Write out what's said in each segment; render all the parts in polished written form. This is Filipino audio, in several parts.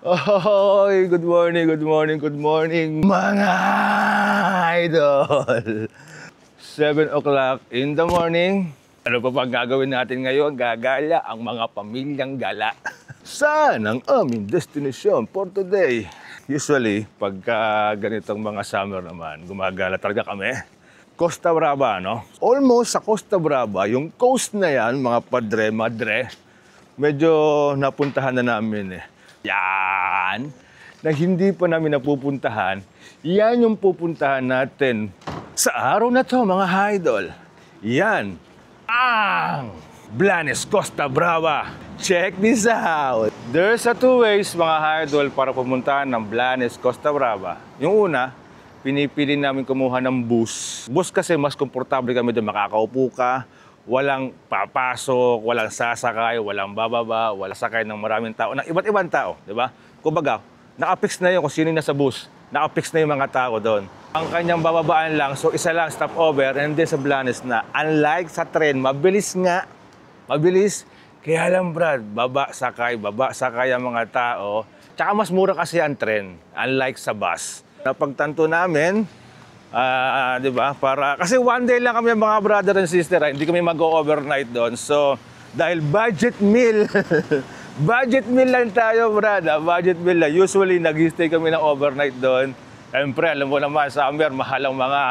Good morning, good morning, good morning, mga idol! 7 o'clock in the morning. Ano pa bang gagawin natin ngayon? Gagala ang mga pamilyang gala. Saan ang aming destination for today? Usually, pagka ganitong mga summer naman, gumagala talaga kami. Costa Brava, no? Almost sa Costa Brava, yung coast na yan, mga padre, madre, medyo napuntahan na namin eh. Yan! Na hindi pa namin napupuntahan, yan yung pupuntahan natin sa araw na to, mga idol. Yan ang Blanes Costa Brava. Check this out! There's a two ways, mga idol, para pumuntahan ng Blanes Costa Brava. Yung una, pinipili namin kumuha ng bus. Bus kasi mas komportable kami doon, makakaupo ka, walang papasok, walang sasakay, walang bababa, walang sakay ng maraming tao, ng iba't ibang tao, di ba? Kumbaga, naka-fix na yun kung sino yung nasa bus, naka-fix na yung mga tao doon. Ang kanyang bababaan lang, so isa lang stopover, and then sa Blanes na. Unlike sa tren, mabilis nga, mabilis. Kaya lang Brad, baba, sakay ang mga tao. Tsaka mas mura kasi ang tren, unlike sa bus. Napagtanto namin, di ba? Kasi one day lang kami mga brother and sister, hindi kami mag-overnight doon. So, dahil budget meal, budget meal lang tayo, brother. Budget meal lang. Usually, nag-stay kami ng overnight doon. Siyempre, alam mo naman, summer, mahal ang mga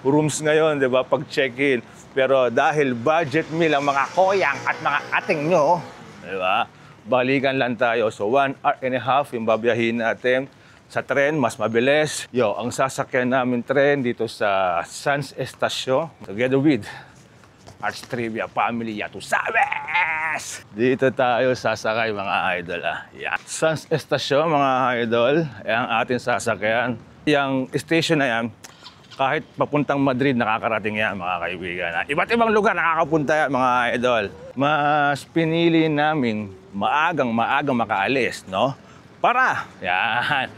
rooms ngayon, di ba? Pag check-in. Pero dahil budget meal ang mga koyang at mga ating nyo, di ba? Balikan lang tayo. So, 1 hour and a half yung babiyahin natin. Sa tren, mas mabilis. Ang sasakyan namin tren dito sa Sans Estacio, together with Arts Trivia Family Yatu Sabes! Dito tayo sasakay, mga idol. Yeah. Sans Estacio, mga idol, ang ating sasakyan. Yung station na yan, kahit papuntang Madrid, nakakarating yan, mga kaibigan. Iba't ibang lugar nakakapunta yan, mga idol. Mas pinili namin maagang makaalis, no? Para, yan.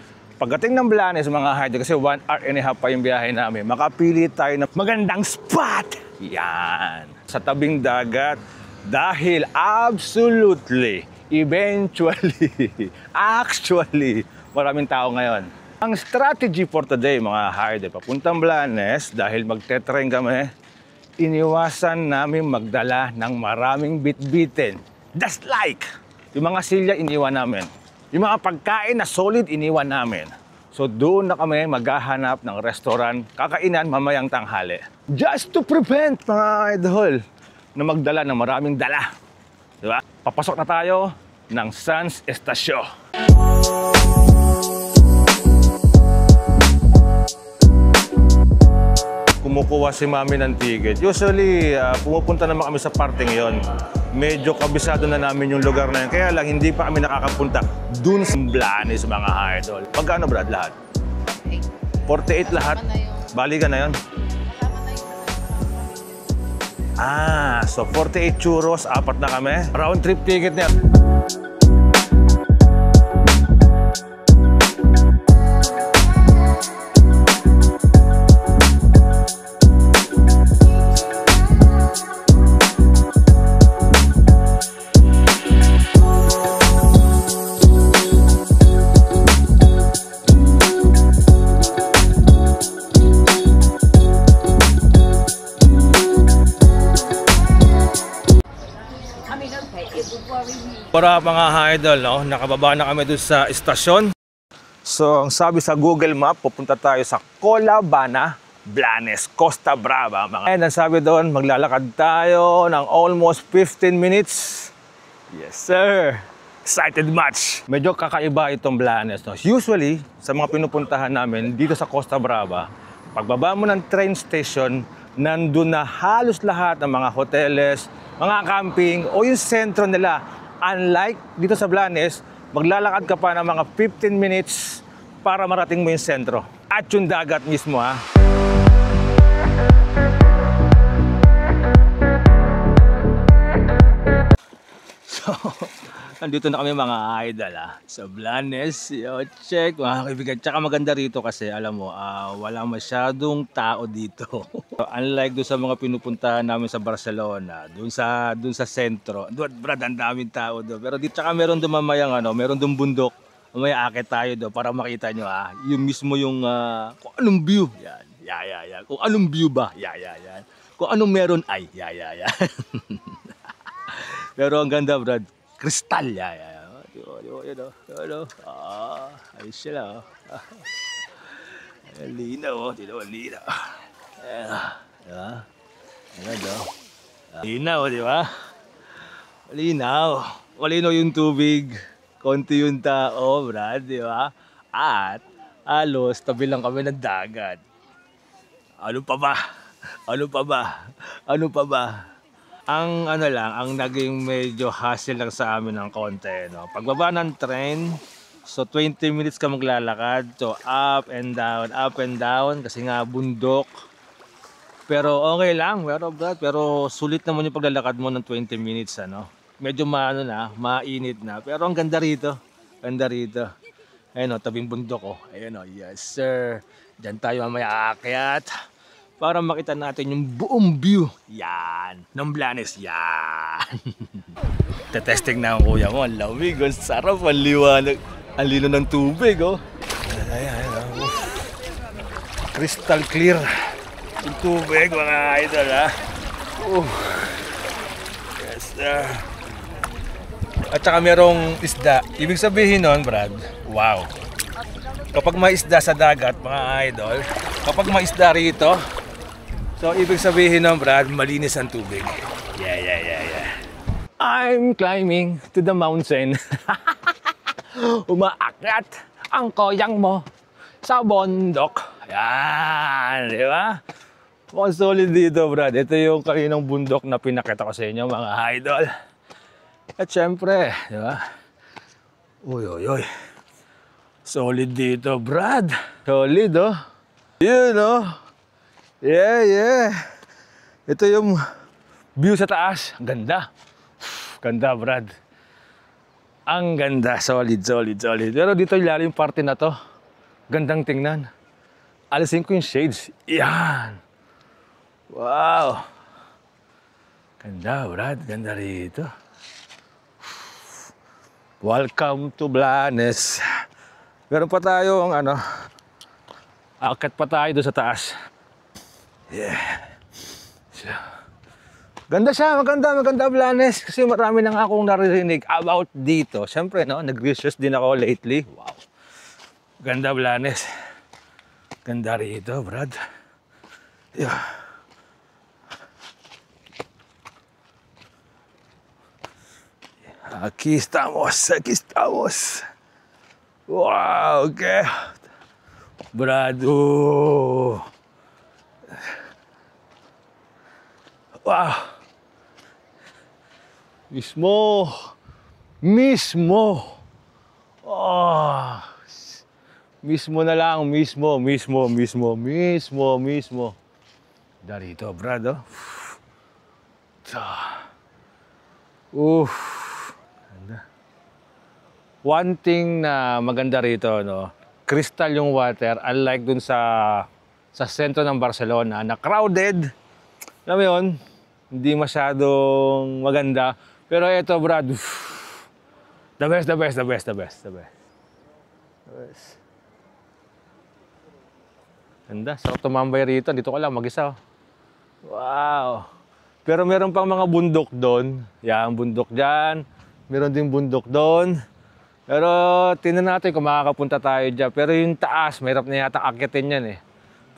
Pagdating ng Blanes, mga idol, kasi 1 hour and a half pa yung biyahe namin, makapili tayo ng magandang spot. Yan. Sa tabing dagat. Dahil absolutely, eventually, actually, maraming tao ngayon. Ang strategy for today, mga idol, papuntang Blanes, dahil magte-train kami, iniwasan namin magdala ng maraming bitbitin. Just like, yung mga silya iniwan namin. Yung mga pagkain na solid, iniwan namin. So doon na kami maghahanap ng restaurant, kakainan mamayang tanghali. Just to prevent, mga idol, na magdala ng maraming dala. Diba? Papasok na tayo ng Sans Estacio. Kumukuha si mami ng ticket. Usually, pumupunta naman kami sa parting yon. Medyo kabisado na namin yung lugar na yun. Kaya lang, hindi pa kami nakakapunta dun sa Blanes, mga idol. Magkano, Brad, lahat? 48 lahat? Balikan na yun? So 48 churros, 4 na kami. Round trip ticket niya. Para mga idol, no? Nakababa na kami doon sa istasyon. So, ang sabi sa Google Map, pupunta tayo sa Colabana, Blanes, Costa Brava. And ang sabi doon, maglalakad tayo ng almost 15 minutes. Yes, sir! Excited much! Medyo kakaiba itong Blanes, no? Usually, sa mga pinupuntahan namin dito sa Costa Brava, pagbaba mo ng train station, nandun na halos lahat ng mga hoteles, mga camping, o yung sentro nila. Unlike dito sa Blanes, maglalakad ka pa ng mga 15 minutes para marating mo yung sentro. At yung dagat mismo, ha? So, nandito na kami mga idol sa Blanes. Check mga kaibigan. Tsaka maganda rito kasi alam mo, wala masyadong tao dito. Unlike doon sa mga pinupuntahan namin sa Barcelona, doon sa sentro. Doon, Brad, ang daming tao doon. Pero dito tsaka meron doon mamayang meron doon bundok. Mamaya akit tayo doon para makita nyo yung mismo yung kung anong view. Yan. Yan. Kung anong view ba? Yan. Kung anong meron ay. Yan. Pero ang ganda, Brad. Kristal. Yan. Ayos sila. Linaw. Linaw. Linaw, di ba? Malinaw yung tubig. Konti yung tao, Brad, di ba? At halos tabi lang kami ng dagat. Ano pa ba? Ang ang naging medyo hassle lang sa amin ng konti, no? Pagbaba ng train, so 20 minutes ka maglalakad. So up and down kasi nga bundok. Pero okay lang, Brad, pero sulit naman yung paglalakad mo ng 20 minutes, Medyo mainit na. Pero ang ganda rito. Ayun tabing bundok Ayun yes sir. Diyan tayo mamaya aakyat para makita natin yung buong view. Yan. Ng Blanes. Yan. Tetesting na ang kuya mo. Ang lamig. Ang sarap. Ang liwanag. Ang lino ng tubig. Ayan. Crystal clear. Yung tubig mga idol Yes sir. At saka merong isda. Ibig sabihin nun, Brad, wow. Kapag may isda sa dagat, mga idol, kapag may isda rito, so ibig sabihin nun, Brad, malinis ang tubig. Yeah. I'm climbing to the mountain. Umaakyat ang koyang mo sa bundok. Yan, di ba? Mukhang solid dito, Brad. Ito yung kaninang bundok na pinakita ko sa inyo, mga idol. At syempre, di ba? Uy. Solid dito, Brad. Solid, Yun, Yeah. Ito yung view sa taas. Ang ganda. Ganda, Brad. Ang ganda. Solid. Pero dito yung parte na to. Gandang tingnan. Alisin ko yung shades. Yan. Wow. Ganda, Brad. Ganda rito. Welcome to Blanes. Meron pa tayo aakyat pa tayo doon sa taas. Yeah. Ganda siya, maganda Blanes. Kasi marami na akong naririnig about dito. Siyempre, nag-research din ako lately. Wow. Ganda Blanes. Ganda rito, Brad. Yeah. Aquí estamos. Wow, okay. Brado. Wow. Mismo. Mismo na lang, mismo. Darito, Brado. One thing na maganda rito, crystal yung water, unlike dun sa sentro ng Barcelona na crowded. Alam mo yun, hindi masyadong maganda. Pero ito, Brad, the best. Ganda, sarap tumambay rito. Dito ka lang, mag-isa. Wow. Pero meron pang mga bundok doon. Yan, bundok dyan. Meron din bundok doon. Pero tingnan natin kung makakapunta tayo dyan. Pero yung taas, mahirap na yata akyatin yan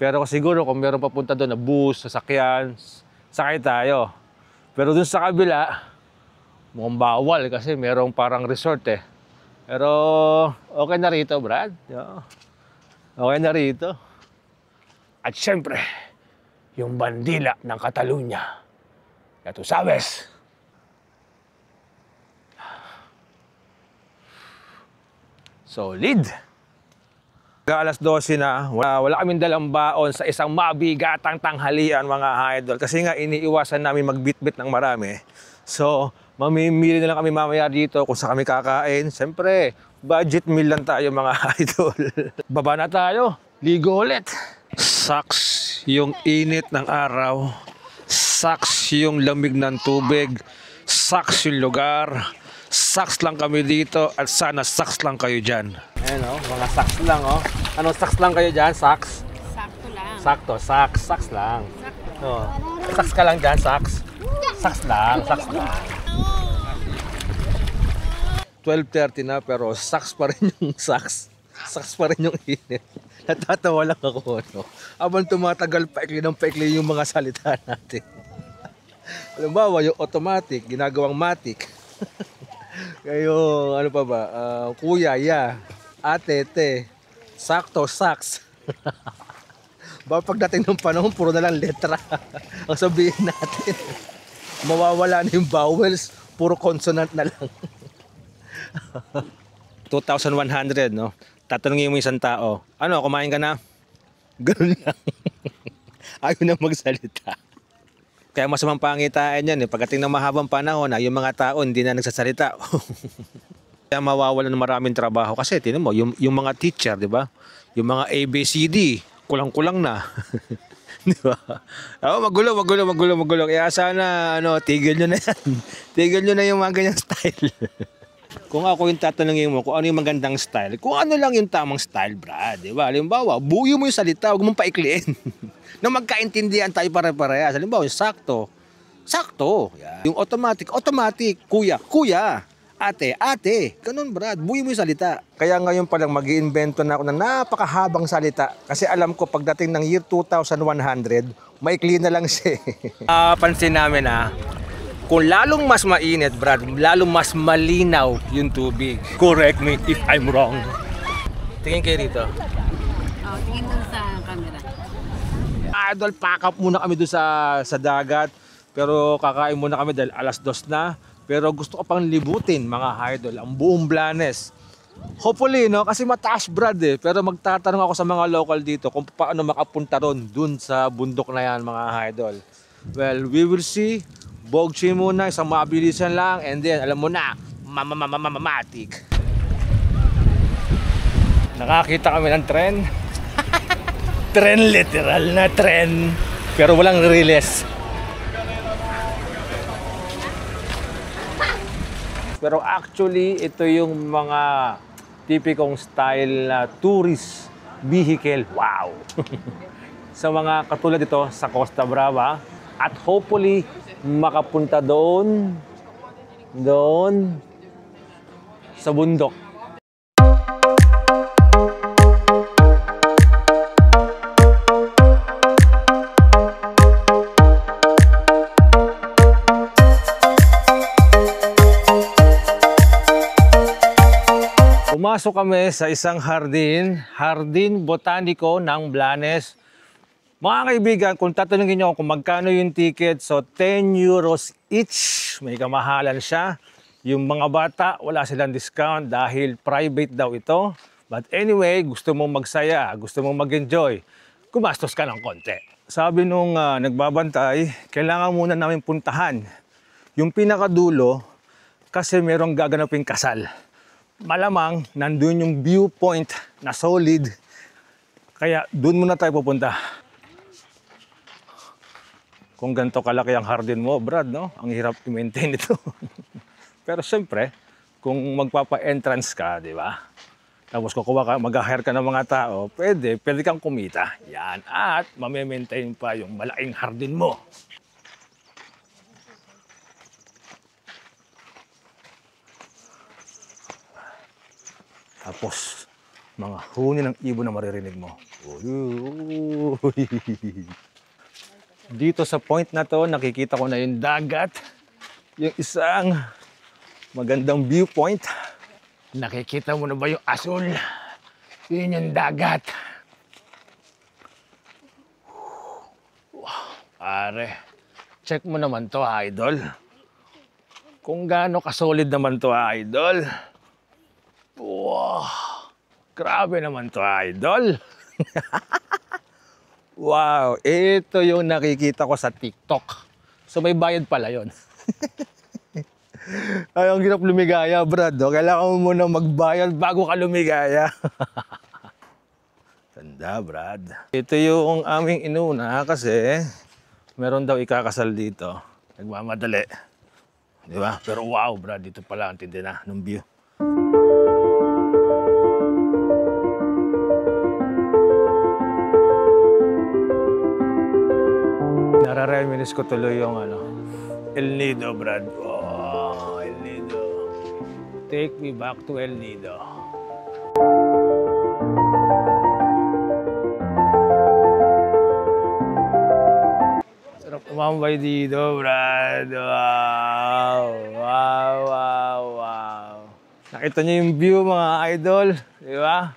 Pero siguro kung meron papunta doon na bus, sasakyan, sakay tayo. Pero doon sa kabila, mukhang bawal kasi merong parang resort Pero okay na rito, Brad. Okay na rito. At syempre, yung bandila ng Catalunya. Ya tu sabes. Solid. Alas 12 na, wala kaming dalang baon sa isang mabigatang tanghalian mga idol. Kasi nga iniiwasan namin magbitbit ng marami. So, mamimili na lang kami mamaya dito kung saan kami kakain. Siyempre, budget meal lang tayo mga idol. Baba na tayo, ligo ulit. Sucks yung init ng araw. Sucks yung lamig ng tubig. Sucks yung lugar. saks lang kami dito at sana saks lang kayo dyan. Ayan o, mga saks lang o. Ano, saks lang kayo dyan? Saks? Sakto lang. Sakto, saks. Saks lang. Sakto. Oh. Saks ka lang dyan, saks. Saks lang, saks lang. 12:30 na pero saks pa rin yung saks. Saks pa rin yung init. Natatawa lang ako, no? Habang tumatagal, paikli ng paikli yung mga salita natin. Halimbawa, yung automatic, ginagawang matic. Kayo, ano pa ba? Kuya, ya. Ate, te. Sakto, saks. Ba pagdating ng panahon, puro na lang letra. Ang sabihin natin, mawawala na yung vowels, puro consonant na lang. 2,100, no? Tatanungin mo isang tao, ano, kumain ka na? Ganun lang. Ayaw na magsalita. Kaya masamang pangitain yan, eh. Pagdating ng mahabang panahon, yung mga tao hindi na nagsasalita. Kaya mawawalan ng maraming trabaho. Kasi, tinan mo, yung mga teacher, di ba? Yung mga ABCD, kulang-kulang na. Di ba? Oh, magulo. Kaya sana, tigil nyo na yan. Tigil nyo na yung mga ganyang style. Kung ako yung tatanungin mo kung ano yung magandang style, kung ano lang yung tamang style, Brad, di ba? Halimbawa, buyo mo yung salita, huwag mong paikliin. Na magkaintindihan tayo pare-parehas. Halimbawa, yung sakto. Yan. Yung automatic. Kuya. Ate. Ganun, Brad. Buyo mo yung salita. Kaya ngayon palang mag-iimbento na ako ng napakahabang salita. Kasi alam ko, pagdating ng year 2100, maikli na lang siya. Pansin namin kung lalong mas mainit, Brad, lalong mas malinaw yung tubig. Correct me if I'm wrong. Tingin kayo dito. Oh, tingin dun sa camera. Idol, pack up muna kami doon sa dagat. Pero kakain muna kami dahil 2:00 na. Pero gusto ko pang libutin, mga idol, ang buong Blanes. Hopefully, no? Kasi mataas, Brad, eh. Pero magtatanong ako sa mga local dito kung paano makapunta dun sa bundok na yan, mga idol. Well, we will see. Bogchi muna, isang mabilisan lang, and then, alam mo na, matik. Nakakita kami ng tren. Tren, literal na tren. Pero walang riles. Pero actually, ito yung mga tipikong style na tourist vehicle. Wow! Sa mga katulad ito sa Costa Brava. At hopefully, makapunta doon sa bundok. Pumasok kami sa isang hardin botaniko ng Blanes. Mga kaibigan, kung tatanungin nyo kung magkano yung ticket, so 10 euros each, may kamahalan siya. Yung mga bata, wala silang discount dahil private daw ito. But anyway, gusto mong magsaya, gusto mong mag-enjoy, gumastos ka ng konti. Sabi nung nagbabantay, kailangan muna namin puntahan yung pinakadulo kasi merong gaganaping kasal. Malamang, nandun yung viewpoint na solid, kaya dun muna tayo pupunta. Kung ganito kalaki ang hardin mo, Brad, no? Ang hirap i-maintain ito. Pero siyempre, kung magpapa-entrance ka, di ba? Tapos kukuha ka, mag-hire ka ng mga tao, pwede kang kumita. Yan. At mamimaintain pa yung malaking hardin mo. Tapos, mga huni ng ibon na maririnig mo. Uy. Dito sa point na to, nakikita ko na yung dagat. Yung isang magandang viewpoint. Nakikita mo na ba yung asul? Yun yung dagat. Wow, pare. Check mo naman to, idol. Kung gaano kasolid naman to, idol. Wow, grabe naman to, idol. Wow, ito yung nakikita ko sa TikTok. So may bayad pala yun. Ay, ang hirap lumigaya, Brad. No? Kailangan mo muna magbayad bago ka lumigaya. Tanda, Brad. Ito yung aming inuna kasi meron daw ikakasal dito. Nagmamadali. Di ba? Pero wow, Brad, dito pala ang tindi na ng view. Nare-reminisce ko tuloy yung El Nido, Brad. Oh, El Nido. Take me back to El Nido. Sarap tumambay dito, Brad. Wow, wow, wow, wow. Nakita niyo yung view, mga idol. Di ba?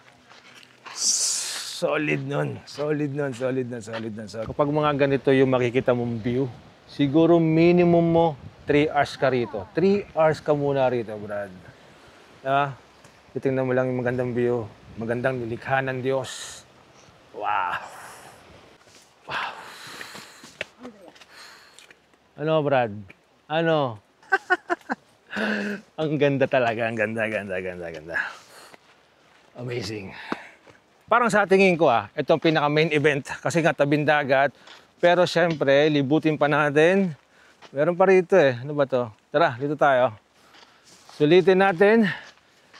Solid nun. Solid nun, solid nun, solid nun. Kapag mga ganito yung makikita mong view, siguro minimum mo 3 hours ka rito. 3 hours ka muna rito, Brad. Titingnan mo lang yung magandang view. Magandang nilikha ng Diyos. Wow. Wow. Ano, Brad? Ano? Ang ganda talaga. Ang ganda, ganda, ganda, ganda. Amazing. Parang sa tingin ko ito ang pinaka main event kasi nga tabing dagat. Pero syempre, libutin pa natin. Meron pa rito Ano ba to? Tara, dito tayo. Sulitin natin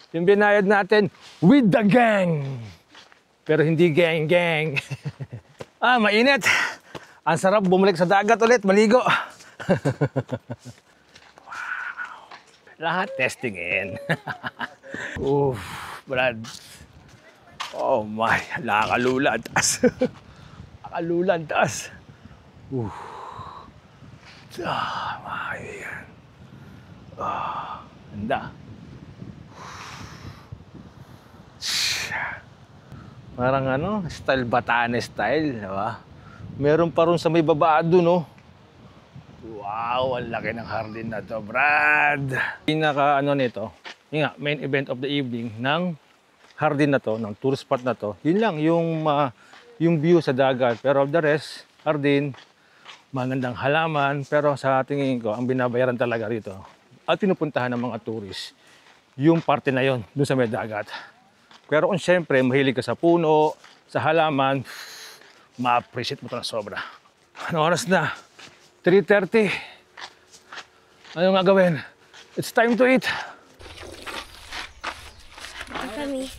yung binayad natin with the gang. Pero hindi gang-gang. Mainit. Ang sarap bumalik sa dagat ulit, maligo. Wow. Lahat testingin. Oof, Brad. Oh my, nakakalula ang taas. Nakakalula ang taas. Mga kaibigan. Ganda. Parang style Batanes style, di ba? Meron pa rin sa may baba doon, Wow, ang laki ng hardin na to, Brad. Pinaka nito, yun nga, main event of the evening ng hardin na to, ng tourist spot na to. Yun lang, yung view sa dagat. Pero of the rest, hardin, magandang halaman. Pero sa tingin ko, ang binabayaran talaga rito at pinupuntahan ng mga tourist, yung parte na yon, dun sa may dagat. Pero kung siyempre, mahilig ka sa puno, sa halaman, ma-appreciate mo ito na sobra. Ano oras na? 3:30. Ano nga gawin? It's time to eat. Kami.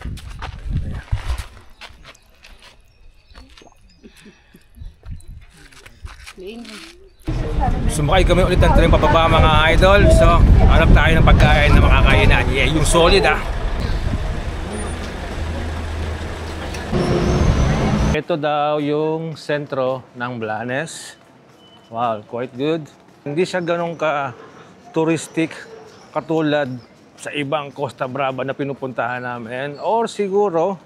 Sumakay kami ulit ng tren pababa, mga idol. So, hanap tayo ng pagkain na makakainan. Yeah, yung solid Ito daw yung sentro ng Blanes. Wow, quite good. Hindi siya ganun ka-touristic katulad sa ibang Costa Brava na pinupuntahan namin. Or siguro,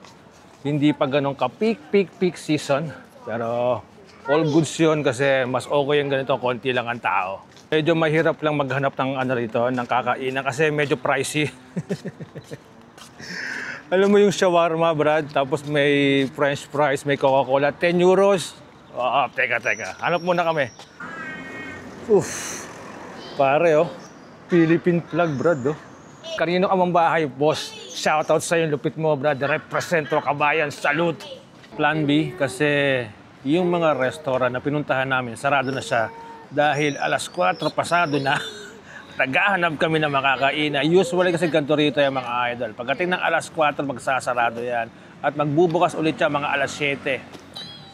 hindi pa ganun ka-peak season. Pero all goods yun kasi mas okay yung ganito, konti lang ang tao. Medyo mahirap lang maghanap ng rito, ng kakainan kasi medyo pricey. Alam mo yung shawarma, Brad, tapos may french fries, may Coca-Cola, 10 euros. Teka. Hanap muna kami. Pare, Philippine flag, Brad, Kanino ka mang bahay, boss? Shoutout sa yung lupit mo, Brad. Represento Kabayan, salute. Plan B, kasi yung mga restaurant na pinuntahan namin, sarado na siya dahil 4:00 pasado na. Naghahanap kami ng makakainan. Usually kasi ganito rito yung mga idol. Pagdating ng 4:00, magsasarado yan. At magbubukas ulit siya mga 7:00.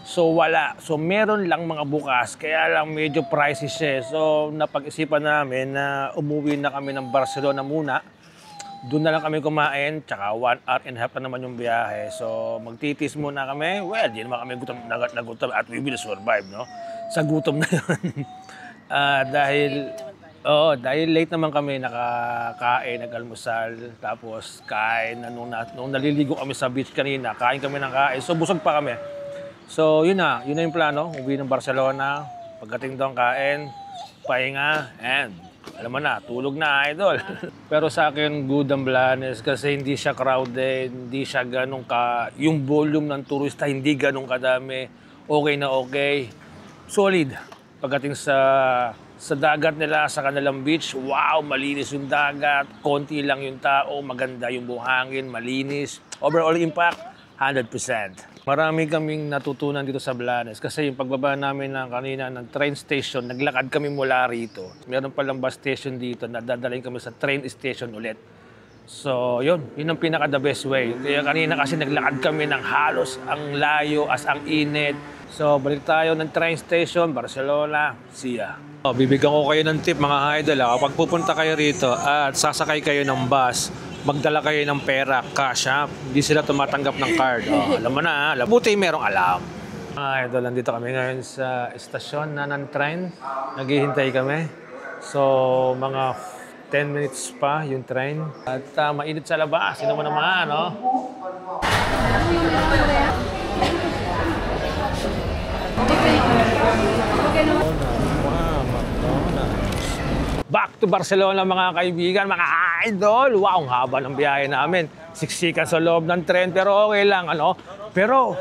So wala. So meron lang mga bukas. Kaya lang medyo pricey siya. So napag-isipan namin na umuwi na kami ng Barcelona muna. Doon na lang kami kumain. Tsaka 1.5 hours na naman yung biyahe. So magtitis muna kami. Well, di naman kami nagutom at we will survive, no? Sa gutom na yun. Dahil late naman kami nakakain, nag-almusal, tapos kain. Nung naliligo kami sa beach kanina, kain kami ng kain. So busog pa kami. So yun na yung plano. Uwi ng Barcelona, pagdating doon kain, pahinga, and alam mo na, tulog na, idol. Pero sa akin, good ang Blanes kasi hindi siya crowded, hindi siya ganun yung volume ng turista, hindi ganun kadami. Okay na okay. Solid. Pagdating sa dagat nila, sa kanilang beach, wow, malinis yung dagat, konti lang yung tao, maganda yung buhangin, malinis. Overall impact, 100%. Marami kaming natutunan dito sa Blanes kasi yung pagbaba namin kanina ng train station, naglakad kami mula rito. Meron palang bus station dito na dadalhin kami sa train station ulit. So, yun ang pinaka-the best way. Kaya kanina kasi naglakad kami ng halos ang layo as ang init. So, balik tayo ng train station, Barcelona, see ya. Bibigyan ko kayo ng tip mga idol. Kapag pupunta kayo rito at sasakay kayo ng bus, magdala kayo ng pera, cash ha. Hindi sila tumatanggap ng card. Alam mo na, buti merong alam. Mga idol, nandito kami ngayon sa estasyon na ng train. Naghihintay kami. So, mga 10 minutes pa yung train. At mainit sa labas. Sino mo naman, no? Back to Barcelona mga kaibigan, mga idol. Wow, ang haba ng biyahe namin. Siksikan sa loob ng tren, pero okay lang, ano? Pero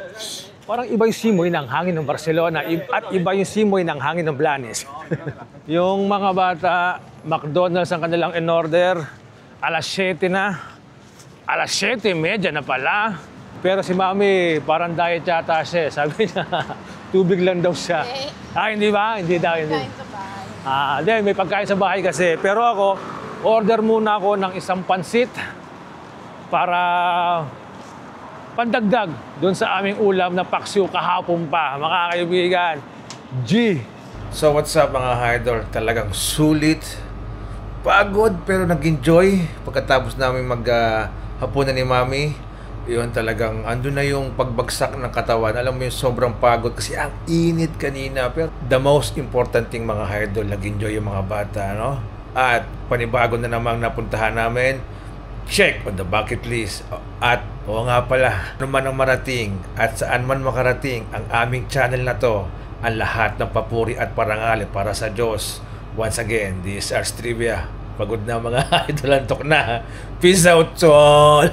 parang iba yung simoy ng hangin ng Barcelona at iba yung simoy ng hangin ng Blanes. Yung mga bata, McDonald's ang kanilang in-order. Alas 7 na. Alas 7:30 na pala. Pero si Mami, parang diet yata siya. Sabi niya, tubig lang daw siya. Hindi ba? Hindi daw. Hindi. Then may pagkain sa bahay kasi. Pero ako, order muna ako ng isang pansit para pandagdag doon sa aming ulam na paksiw kahapon pa. Mga kaibigan, G! So what's up mga idol? Talagang sulit. Pagod pero nag-enjoy. Pagkatapos namin maghapunan ni Mami, yun talagang andun na yung pagbagsak ng katawan. Alam mo yung sobrang pagod kasi ang init kanina. Pero the most important thing mga idol, nag-enjoy yung mga bata, no? At panibago na namang napuntahan namin. Check on the bucket list. At oo nga pala, ano man ang marating at saan man makarating ang aming channel na to, ang lahat ng papuri at parangal para sa Diyos. Once again, this is Ars Trivia. Pagod na mga idol, antok na. Peace out, all!